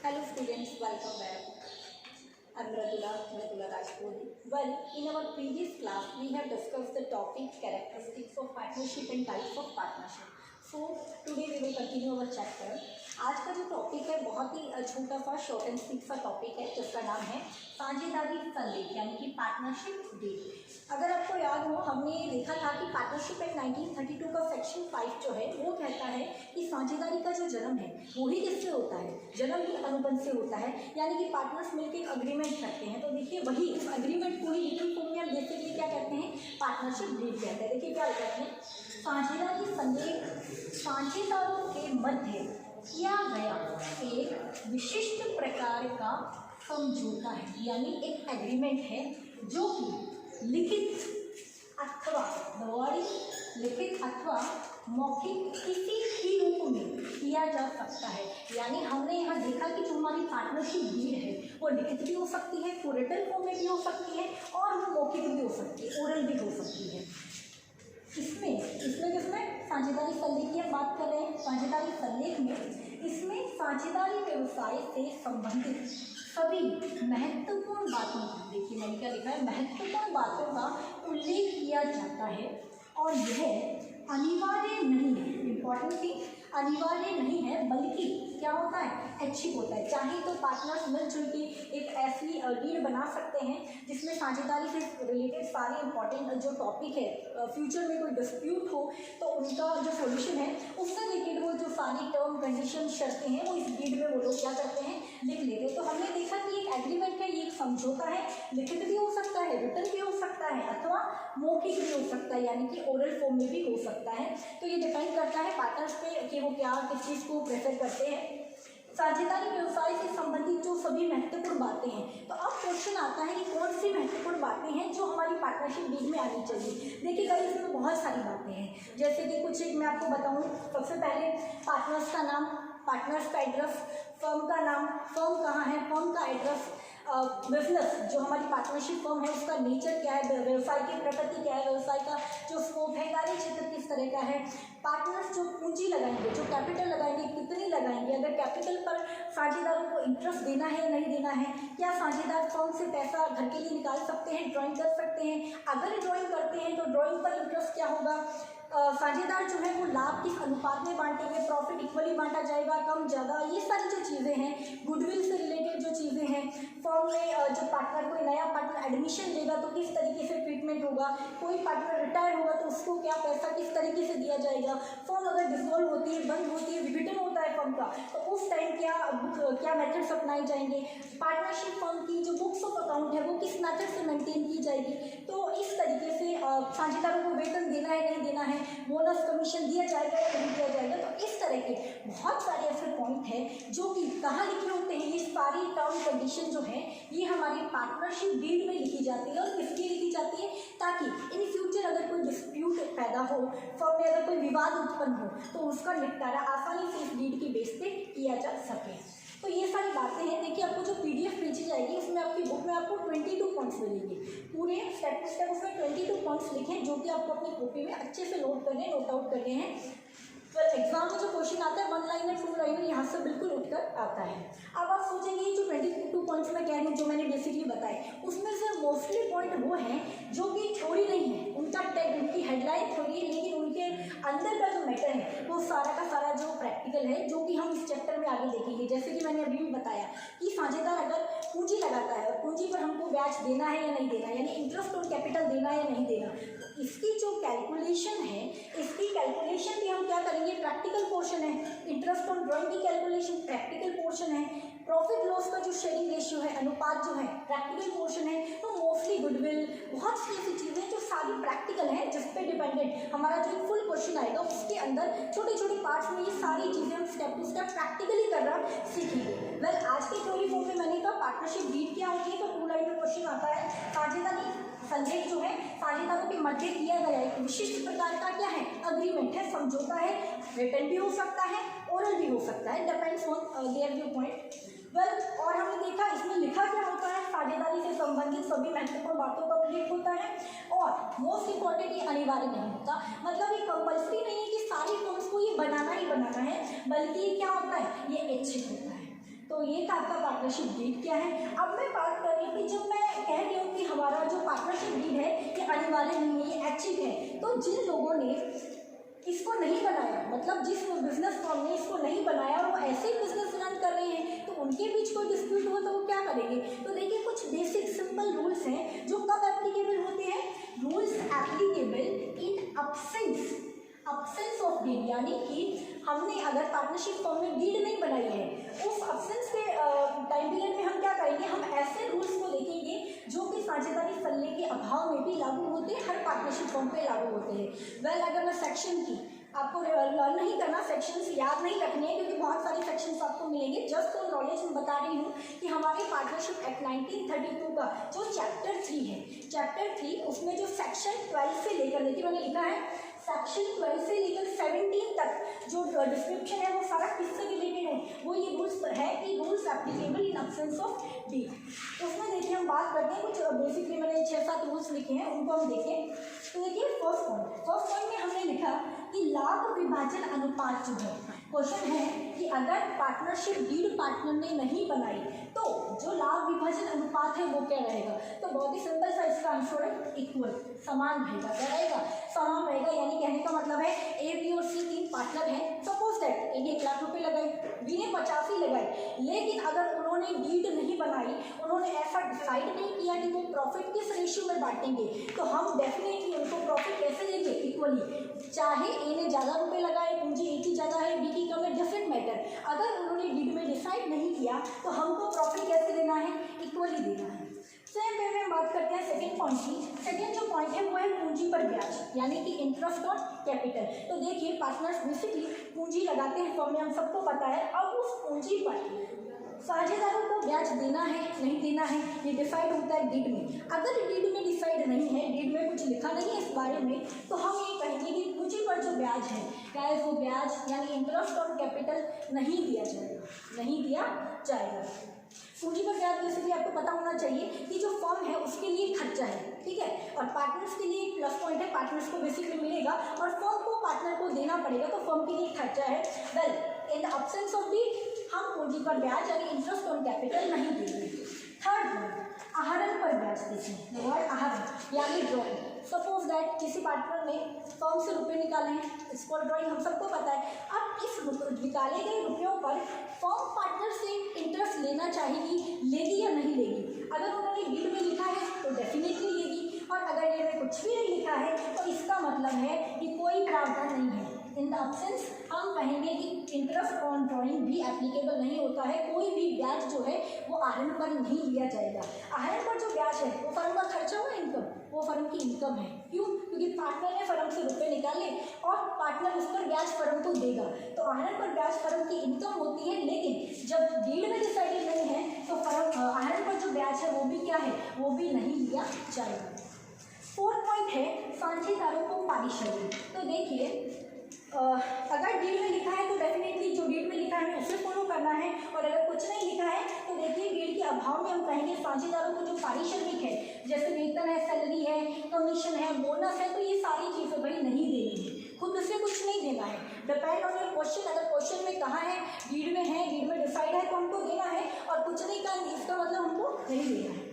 Hello students, welcome back. I'm Radula Rajpuri. Well, in our previous class, we have discussed the topic characteristics of partnership and types of partnership. So, today we will continue our chapter. आज का जो topic है बहुत ही छोटा सा short and sweet सा topic है जिसका नाम है साझेदारी संलेख यानी कि पार्टनरशिप डीड। अगर आपको याद हो हमने देखा था कि पार्टनरशिप एक्ट 1932 का सेक्शन 5 जो है वो कहता है कि साझेदारी का जो जन्म है वो ही किससे होता है, जन्म ही अनुबंध से होता है, यानी कि पार्टनर्स मिलकर एक अग्रीमेंट करते हैं। तो देखिए वही इस अग्रीमेंट को ही लिखित फॉर्म में हम बेसिकली क्या कहते हैं, पार्टनरशिप डीड कहते हैं। देखिए क्या कहते हैं, साझेदारी संलेख साझेदारों के मध्य किया गया एक विशिष्ट प्रकार का समझौता है, यानी एक एग्रीमेंट है जो कि लिखित अथवा लिखित अथवा मौखिक किसी भी रूप में किया जा सकता है। यानी हमने यहाँ देखा कि जो हमारी पार्टनरशिप डीड है वो लिखित भी हो सकती है, वो रिटन फॉर्म में भी हो सकती है और वो मौखिक भी हो सकती है, ओरल भी हो सकती है। इसमें साझेदारी संलेख की हम बात कर रहे हैं। साझेदारी संलेख में इसमें साझेदारी व्यवसाय से संबंधित सभी महत्वपूर्ण बातों का, देखिए मैंने क्या लिखा है, महत्वपूर्ण बातों का उल्लेख किया जाता है और यह अनिवार्य नहीं है, इम्पॉर्टेंट थी, अनिवार्य नहीं है बल्कि क्या होता है, ऐच्छिक होता है। चाहे तो पार्टनर्स मिलजुल के एक ऐसी डीड बना सकते हैं जिसमें साझेदारी से रिलेटेड सारे इंपॉर्टेंट जो टॉपिक है, फ्यूचर में कोई डिस्प्यूट हो तो उनका जो सॉल्यूशन है उससे रिलेटेड वो जो सारी टर्म कंडीशन शर्तें हैं वो इस डीड में वो लोग क्या करते हैं, लिख लेते हैं। तो हमने देखा कि एक एग्रीमेंट है, ये एक समझौता है, लिखित भी हो सकता है, रिटन भी हो सकता है अथवा मौखिक भी हो सकता है, यानी कि ओरल फॉर्म में भी हो सकता है। तो ये डिपेंड करता है पार्टनर्स पे कि वो क्या किस चीज़ को प्रेफर करते हैं। साझेदारी व्यवसाय से संबंधित जो सभी महत्वपूर्ण बातें हैं, तो अब क्वेश्चन आता है कि कौन सी महत्वपूर्ण बातें हैं जो हमारी पार्टनरशिप डीड में आनी चाहिए। देखिए गाइस इसमें बहुत सारी बातें हैं, जैसे कि कुछ एक मैं आपको बताऊं। सबसे पहले पार्टनर्स का नाम, पार्टनर्स का एड्रेस, फर्म का नाम, फर्म कहाँ है, फर्म का एड्रेस, बिजनेस जो हमारी पार्टनरशिप फर्म है उसका नेचर क्या है, व्यवसाय की प्रकृति क्या है, व्यवसाय का जो स्कोप है, कार्य क्षेत्र किस तरह का है, पार्टनर्स जो पूंजी लगाएंगे, जो कैपिटल लगाएंगे कितनी लगाएंगे, अगर कैपिटल पर साझेदारों को इंटरेस्ट देना है या नहीं देना है, क्या साझेदार फर्म से पैसा घर के लिए निकाल सकते हैं, ड्राइंग कर सकते हैं, अगर ड्राइंग करते हैं तो ड्राइंग पर इंटरेस्ट क्या होगा, साझेदार जो है वो लाभ किस अनुपात में बांटेंगे, प्रॉफिट इक्वली बांटा जाएगा, कम ज़्यादा, ये सारी जो चीज़ें हैं, गुडविल से रिलेटेड जो चीज़ें हैं, फर्म में जो पार्टनर कोई नया पार्टनर एडमिशन लेगा तो किस तरीके से ट्रीटमेंट होगा, कोई पार्टनर रिटायर होगा तो उसको क्या पैसा किस तरीके से दिया जाएगा, फर्म अगर डिसॉल्व होती है, बंद होती है, विघटन होता है फर्म का तो उस टाइम क्या मेथड्स अपनाए जाएंगे, पार्टनरशिप फर्म की जो बुक्स ऑफ अकाउंट है वो किस मेथड से मेंटेन की जाएगी। तो इस तरीके से साझेदारों को वेतन देना है नहीं देना है, बोनस कमीशन दिया जाएगा या नहीं दिया जाएगा, तो इस तरह के बहुत सारे ऐसे पॉइंट हैं जो कि कहाँ लिखे होते हैं, ये सारी टर्म कंडीशन जो है ये हमारी पार्टनरशिप डीड में लिखी जाती है। और किस लिए लिखी जाती है, ताकि इन फ्यूचर अगर कोई डिस्प्यूट पैदा हो, फर्म में अगर कोई विवाद उत्पन्न हो तो उसका निपटारा आसानी से इस डीड की बेस पे किया जा सके। तो ये सारी बातें हैं। देखिए आपको जो पीडीएफ भेजी जाएगी उसमें आपकी बुक में आपको 22 पॉइंट्स मिलेंगे, पूरे स्टेप टू स्टेप उसमें 22 पॉइंट्स लिखे हैं जो कि आपको अपनी कॉपी में अच्छे से नोट आउट करने हैं। तो एग्जाम में जो क्वेश्चन आता है 1 लाइनर 2 लाइनर यहाँ से बिल्कुल उठकर आता है। अब आप सोचेंगे जो 22 पॉइंट्स में कह रही हूँ जो मैंने बेसिकली बताए उसमें से मोस्टली पॉइंट वो हैं जो कि थ्योरी नहीं है, उनका टैग उनकी हेडलाइन थ्योरी है, लेकिन उनके अंदर का जो मैटर है वो सारा का सारा जो प्रैक्टिकल है जो कि हम इस चैप्टर में आगे देखेंगे। जैसे कि मैंने अभी भी बताया कि साझेदार अगर पूंजी लगाता है और पूंजी पर हमको ब्याज देना है या नहीं देना, यानी इंटरेस्ट ऑन कैपिटल देना है या नहीं देना, तो इसकी जो कैलकुलेशन है इसकी कैलकुलेशन भी हम क्या करेंगे, प्रैक्टिकल पोर्शन है, इंटरेस्ट ऑन ड्राइंग की कैलकुलेशन प्रैक्टिकल पोर्शन है, प्रॉफिट लॉस का जो शेयरिंग रेशियो है, अनुपात जो है प्रैक्टिकल पोर्शन है। तो मोस्टली गुडविल बहुत सी ऐसी चीज़ें जो सारी प्रैक्टिकल हैं जिस पे डिपेंडेंट हमारा जो फुल क्वेश्चन आएगा उसके अंदर छोटे छोटे पार्ट्स में ये सारी चीज़ें हम स्टेप टू स्टेप प्रैक्टिकली करना सीखेंगे। वेल आज के थ्योरी फॉर्म में मैंने कहा पार्टनरशिप डीड क्या होती है, तो 2 लाइन में क्वेश्चन आता है, साझेदारी संलेख जो है साझेदारों के मध्य किया गया एक विशिष्ट प्रकार का क्या है, अग्रीमेंट है, समझौता है, रिटन भी हो सकता है, ओरल भी हो सकता है, depends on their view point. Well और हमने देखा इसमें लिखा क्या होता है, साझेदारी से संबंधित सभी महत्वपूर्ण बातों का उल्लेख होता है और मोस्ट इंपॉर्टेंट ये अनिवार्य नहीं होता, मतलब ये कंपल्सरी नहीं है कि सारी फर्म्स को ये बनाना ही बनाना है, बल्कि क्या होता है ये ऐच्छिक होता है। तो तो ये था आपका पार्टनरशिप डीड क्या है। अब मैं बात कर रही थी, जब मैं कह रही हूँ कि हमारा जो पार्टनरशिप डीड है ये अनिवार्य नहीं है, ये ऐच्छिक है, तो जिन लोगों ने इसको नहीं बनाया, मतलब जिस बिजनेस फर्म ने इसको नहीं बनाया और वो ऐसे ही बिजनेस रन कर रहे हैं, तो उनके बीच कोई डिस्प्यूट हो तो वो क्या करेंगे। तो देखिए कुछ बेसिक सिंपल रूल्स हैं जो कब एप्लीकेबल होते हैं। Rules applicable in absence of deed, यानी कि हमने अगर पार्टनरशिप फॉर्म में डीड नहीं बनाई है, उस अब्सेंस के टाइम पीरियड में हम क्या करेंगे, हम ऐसे रूल्स को देखेंगे जो कि साझेदारी सल्ले के अभाव में भी लागू होते हैं, हर पार्टनरशिप फॉर्म पे लागू होते हैं। वेल अगर मैं सेक्शन की आपको लर्न नहीं करना, सेक्शंस याद नहीं रखने हैं क्योंकि बहुत सारे सेक्शंस आपको मिलेंगे, जस्ट फॉर नॉलेज में बता रही हूँ कि हमारे पार्टनरशिप एक्ट 1932 का जो चैप्टर 3 है, चैप्टर 3 उसमें जो सेक्शन 12 से लेकर, देखिए मैंने लिखा है सेक्शन 12 से लेकर 17 तक जो डिस्क्रिप्शन है वो सारा किससे रिलेटेड है, वो ये रूल्स है कि rules applicable in absence of deed. उसमें देखिए हम बात करते हैं कुछ बेसिकली मैंने 6-7 रूल्स लिखे हैं, उनको हम देखें। तो देखिए फर्स्ट पॉइंट में हमने लिखा कि लाभ विभाजन अनुपात जो है, क्वेश्चन है कि अगर पार्टनरशिप डीड पार्टनर ने नहीं बनाई तो जो लाभ विभाजन अनुपात है वो क्या रहेगा। तो बहुत ही सिंपल सा इसका आंसर है इक्वल, समान रहेगा। क्या रहेगा, समान रहेगा। यानी कहने का मतलब है ए बी और सी 3 पार्टनर हैं, सपोज दैट ए ने 1 लाख रुपए लगाए, बी ने 85 लगाए, लेकिन अगर उन्होंने डीड नहीं बनाई, उन्होंने ऐसा डिसाइड नहीं किया कि वो प्रॉफिट किस रेशियो में बांटेंगे, तो हम डेफिनेटली उनको प्रॉफिट कैसे देंगे, इक्वली। चाहे ए ने ज़्यादा रुपए लगाए, पूंजी ए की ज़्यादा है, बी की कम है, डजेंट मैटर, अगर उन्होंने डीड में डिसाइड नहीं किया तो हमको प्रॉफिट कैसे देना है, इक्वली देना है। सेम वे में हम बात करते हैं सेकंड पॉइंट की। सेकंड जो पॉइंट है वो है पूंजी पर ब्याज, यानी कि इंटरेस्ट ऑन कैपिटल। तो देखिए पार्टनर्स बेसिकली पूंजी लगाते हैं फॉर्म में, हम सबको पता है। अब उस पूंजी पर साझेदारों को ब्याज देना है नहीं देना है ये डिसाइड होता है डीड में। अगर डीड में डिसाइड नहीं है, डीड में कुछ लिखा नहीं है इस बारे में, तो हम ये कहेंगे कि पूंजी पर जो ब्याज है गाइस, वो ब्याज यानी इंटरेस्ट ऑन कैपिटल नहीं दिया जाएगा, नहीं दिया जाएगा। पूंजी पर ब्याज बेसिकली आपको पता होना चाहिए कि जो फर्म है उसके लिए खर्चा है, ठीक है, और पार्टनर्स के लिए एक प्लस पॉइंट है, पार्टनर्स को बेसिकली मिलेगा और फर्म को पार्टनर को देना पड़ेगा, तो फर्म के लिए खर्चा है। Well in the absence of deed हम पूंजी पर ब्याज यानी इंटरेस्ट ऑन कैपिटल नहीं देंगे। थर्ड पॉइंट, आहरण पर ब्याज देखें, वर्ड आहरण यानी ड्रॉइंग। सपोज दैट किसी पार्टनर ने फर्म से रुपए निकाले हैं, इसको ड्रॉइंग हम सबको पता है। अब इस निकाले गए रुपयों पर फर्म पार्टनर से इंटरेस्ट लेना चाहेगी, लेगी या नहीं लेगी। अगर उन्होंने डीड में लिखा है तो डेफिनेटली लेगी, और अगर डीड में कुछ भी नहीं लिखा है तो इसका मतलब है कि कोई प्रावधान नहीं है। इन द अब्सेंस हम कहेंगे कि इंटरेस्ट ऑन ड्रॉइंग भी एप्लीकेबल नहीं होता है, कोई भी ब्याज जो है वो आहरण पर नहीं लिया जाएगा। आहरण पर जो ब्याज है वो फर्म का खर्चा हुआ इनकम, वो फर्म की इनकम है। क्यों, क्योंकि पार्टनर ने फर्म से रुपए निकाले और पार्टनर उस पर ब्याज फर्म को देगा, तो आहरण पर ब्याज फर्म की इनकम होती है। लेकिन जब डीड में डिसाइडेड नहीं है तो फर्म आहरण पर जो ब्याज है वो भी क्या है, वो भी नहीं लिया जाएगा। फोर्थ पॉइंट है साझेदारों को पारिश्रमिक। तो देखिए अगर डीड में लिखा है तो डेफिनेटली जो डीड में लिखा है उसे फॉलो करना है, और अगर कुछ नहीं लिखा है तो देखिए डीड के अभाव में हम कहेंगे साझेदारों को जो पारिश्रमिक है, जैसे वेतन है, सैलरी है, कमीशन है, बोनस है, तो ये सारी चीज़ें भाई नहीं देनी है, खुद से कुछ नहीं देना है। डिपेंड ऑन योर क्वेश्चन, अगर क्वेश्चन में कहा है डीड में डिसाइड है तो हमको देना है, और कुछ नहीं कहा इसका मतलब हमको नहीं देना है।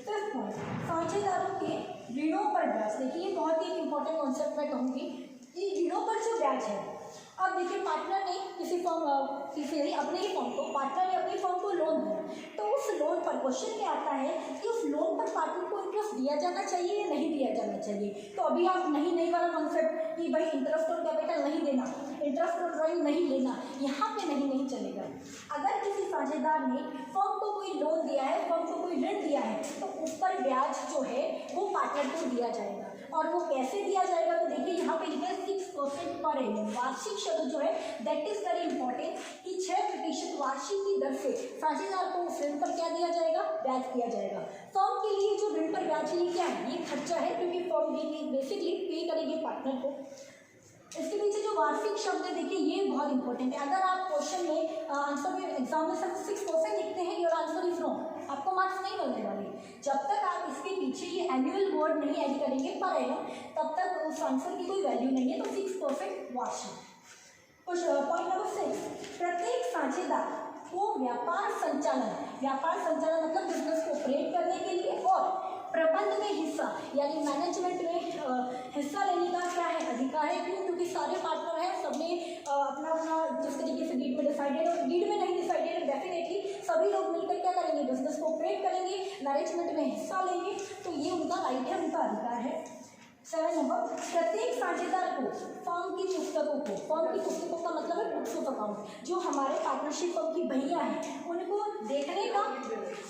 फिफ्थ पॉइंट, साझेदारों के ऋणों पर ब्याज। देखिए ये बहुत ही इंपॉर्टेंट कॉन्सेप्ट मैं कहूँगी कि ऋणों पर जो ब्याज है। अब देखिए पार्टनर ने किसी अपने ही फर्म को, पार्टनर ने अपनी फर्म को लोन दिया, तो उस लोन पर क्वेश्चन क्या आता है कि उस लोन पर पार्टनर को इंटरेस्ट दिया जाना चाहिए या नहीं दिया जाना चाहिए। तो अभी आप नहीं वाला कॉन्सेप्ट कि भाई इंटरेस्ट ऑन कैपिटल नहीं देना, इंटरेस्ट ऑन ड्रॉइंग नहीं लेना, यहाँ पे नहीं चलेगा। अगर किसी साझेदार ने फर्म को कोई लोन दिया है, फर्म को कोई ऋण दिया है, तो उस पर ब्याज जो है वो पार्टनर को दिया जाएगा। और वो कैसे दिया जाएगा, तो देखिए यहाँ पे लिखा है 6% पर एनम। वार्षिक शब्द जो है दैट इज वेरी इंपॉर्टेंट कि 6% वार्षिक की दर से साझेदार को उस ऋण पर क्या दिया जाएगा, ब्याज दिया जाएगा। फर्म के लिए जो ऋण पर ब्याज है ये क्या है, ये खर्चा है, क्योंकि फर्म बेसिकली पे करेगी पार्टनर को। इसके पीछे जो वार्षिक शब्द है देखिए ये बहुत इंपॉर्टेंट है। अगर आप क्वेश्चन में आंसर में एग्जाम में सब 6% लिखते हैं, योर आंसर इज रॉन्ग, आपको मार्क्स नहीं मिलने वाले। जब तक आप इसके पीछे ये एनुअल वर्ड नहीं ऐड करेंगे पर एनम, तब तक उस आंसर की कोई वैल्यू नहीं है। तो 6% वार्षिक। पॉइंट नंबर 6, प्रत्येक साझेदार को व्यापार संचालन मतलब बिजनेस को ऑपरेट करने के लिए और प्रबंध में हिस्सा यानी मैनेजमेंट में हिस्सा लेने का क्या है अधिकार है। क्यों? क्योंकि सारे पार्टनर हैं, सबने अपना अपना जिस तरीके से डीड में डिसाइडेड और डीड में नहीं डिसाइडेड डेफिनेटली सभी लोग मिलकर क्या करेंगे, बिजनेस को ऑपरेट करेंगे, मैनेजमेंट में हिस्सा लेंगे, तो ये उनका राइट है, उनका अधिकार है। 7 नंबर, प्रत्येक साझेदार को फर्म की पुस्तकों का मतलब है बुक्स ऑफ अकाउंट, जो हमारे पार्टनरशिप फर्म की बहियाँ हैं उनको देखने का,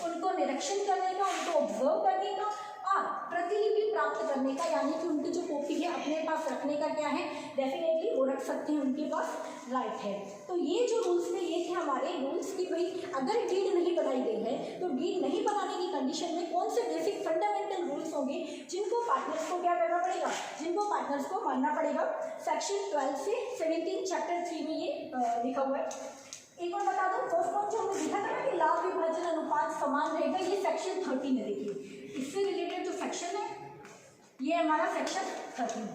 उनको निरीक्षण करने का, उनको ऑब्जर्व करने का और प्रतिलिपि प्राप्त करने का, यानी कि उनकी जो कॉपी है अपने पास रखने का क्या है, डेफिनेटली वो रख सकते हैं, उनके पास राइट है। तो ये जो रूल्स थे ये थे हमारे रूल्स कि भाई अगर डीड नहीं बनाई गई है तो डीड नहीं बनाने की कंडीशन में कौन से बेसिक फंडामेंटल रूल्स होंगे जिनको पार्टनर्स को क्या करना पड़ेगा, जिनको पार्टनर्स को मानना पड़ेगा। सेक्शन 12 से 17 चैप्टर 3 में ये लिखा हुआ है। एक और बता दो, फर्स्ट पॉइंट जो हमने लिखा था ना कि लाभ विभाजन अनुपात समान रहेगा, ये सेक्शन 13 है। देखिए इससे रिलेटेड जो सेक्शन है ये हमारा सेक्शन 13।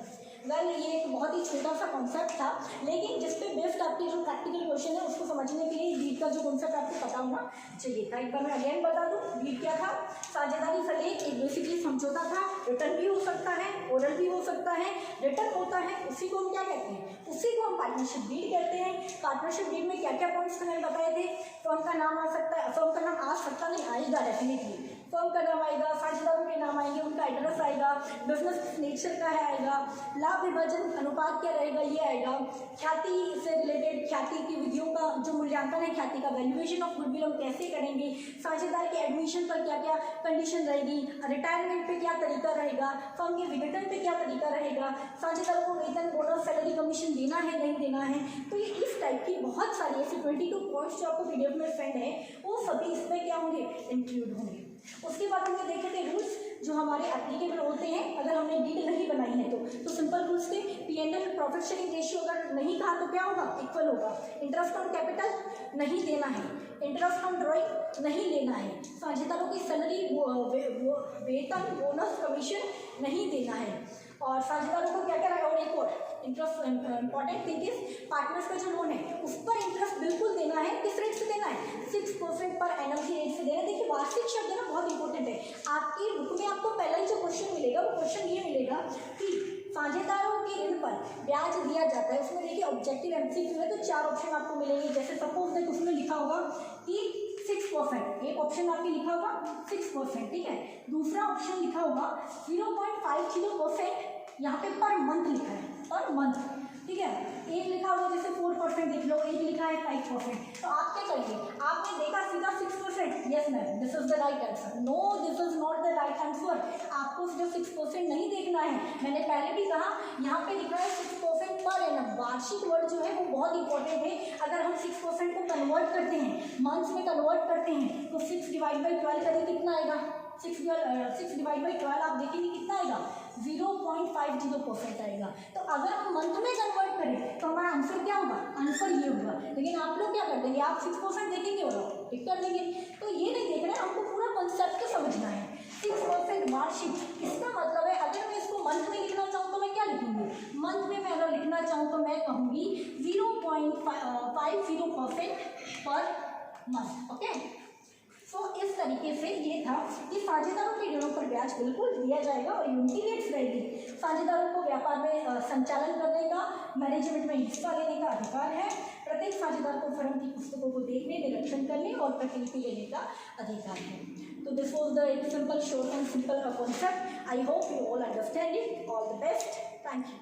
वेल ये एक बहुत ही छोटा सा कॉन्सेप्ट था, लेकिन जिस पे बेस्ड आपके जो प्रैक्टिकल क्वेश्चन है उसको समझने के लिए डीड का जो कॉन्सेप्ट आपको पता होना चाहिए था। एक बार मैं अगेन बता दूं, डीड क्या था, साझेदारी सलेख एक बेसिकली समझौता था, रिटर्न भी हो सकता है, ओरल भी हो सकता है, रिटर्न होता है, उसी को हम क्या कहते हैं, उसी को हम पार्टनरशिप डीड कहते हैं। पार्टनरशिप डीड में क्या क्या पॉइंट्स मैंने बताए थे, फर्म का नाम आ सकता है, फर्म का नाम आ सकता नहीं आएगा डेफिनेटली, फर्म का नाम आएगा, साझेदारों के नाम आएंगे, उनका एड्रेस आएगा, बिजनेस नेचर का है आएगा, लाभ विभाजन अनुपात क्या रहेगा ये आएगा, ख्याति से रिलेटेड ख्याति की विधियों का जो मूल्यांकन है, ख्याति का वैल्यूएशन ऑफ गुडविल हम कैसे करेंगे, साझेदार के एडमिशन पर क्या क्या कंडीशन रहेगी, रिटायरमेंट पे क्या तरीका रहेगा, फर्म के विघटन पे क्या तरीका रहेगा, साझेदारों को वेतन बोनस सैलरी कमीशन देना है नहीं देना है। तो ये इस टाइप की बहुत सारी ऐसी 22 पॉइंट्स जो आपको पीडीएफ में सेंड है वो सभी इसमें क्या होंगे, इंक्लूड होंगे। उसके बाद हमने देखे थे रूल्स जो हमारे एप्लीकेबल होते हैं अगर हमने डीड नहीं बनाई है तो सिंपल रूल्स थे, P&L प्रॉफिट शेयरिंग रेशियो अगर नहीं कहा तो क्या होगा, इक्वल होगा, इंटरेस्ट ऑन कैपिटल नहीं देना है, इंटरेस्ट ऑन ड्रॉइंग नहीं लेना है, साझेदारों की सैलरी वेतन बोनस कमीशन नहीं देना है, और साझेदारों को क्या क्या रहेगा, और एक और interest important thing is partners का जो लोन है उस पर इंटरेस्ट बिल्कुल देना है, किस रेट से देना है, 6% पर एनम की रेट से देना है। देखिए वार्षिक शब्द है ना बहुत इंपॉर्टेंट है, आपकी बुक में आपको पहला ही जो क्वेश्चन मिलेगा वो क्वेश्चन ये मिलेगा कि साझेदारों के ऋण पर ब्याज दिया जाता है, उसमें देखिए ऑब्जेक्टिव एमसीक्यू है तो 4 ऑप्शन आपको मिलेंगे, जैसे सपोज देखो उसमें लिखा होगा कि 6%, एक ऑप्शन आपके लिखा होगा 6%, ठीक है, दूसरा ऑप्शन लिखा होगा 0.50%, यहाँ पे पर मंथ लिखा है, पर मंथ, ठीक है, एक लिखा होगा जैसे 4% लिख लो, एक लिखा है 5%, तो आप क्या करेंगे, आपने देखा सीधा 6%, yes ma'am this is the right answer, no this is not the right answer, आपको सिर्फ 6% नहीं देखना है, मैंने पहले भी कहा यहाँ पे लिखा है 6% पर एनम, वार्षिक वर्ड जो है वो बहुत इंपॉर्टेंट है, अगर हम 6% को कन्वर्ट करते हैं मंथ्स में कन्वर्ट करते हैं तो 6/12 करें कितना आएगा, 6/12 आप देखेंगे कितना आएगा, 0.50% आएगा। तो अगर हम मंथ में कन्वर्ट करें तो हमारा आंसर क्या होगा, आंसर ये होगा, लेकिन आप लोग क्या कर देंगे, आप 6% देखेंगे और टिक कर लेंगे, तो ये नहीं देखना है, हमको पूरा कंसेप्ट समझना है। 6% वार्षिक, इसका मतलब है अगर मैं इसको मंथ में लिखना चाहूँ तो मैं क्या लिखूंगी, मंथ में मैं अगर लिखना चाहूँ तो मैं कहूँगी 0.50% पर मंथ, ओके। तो इस तरीके से ये था कि साझेदारों के ऋणों पर ब्याज बिल्कुल दिया जाएगा और यूनिटी रेट्स रहेगी, साझेदारों को व्यापार में संचालन करने का, मैनेजमेंट में हिस्सा लेने का अधिकार है, प्रत्येक साझेदार को फर्म की पुस्तकों को देखने, निरीक्षण करने और प्रतिलिपि लेने का अधिकार है। तो this was the simple short and simple concept, I hope you all understand it, all the best, thank you.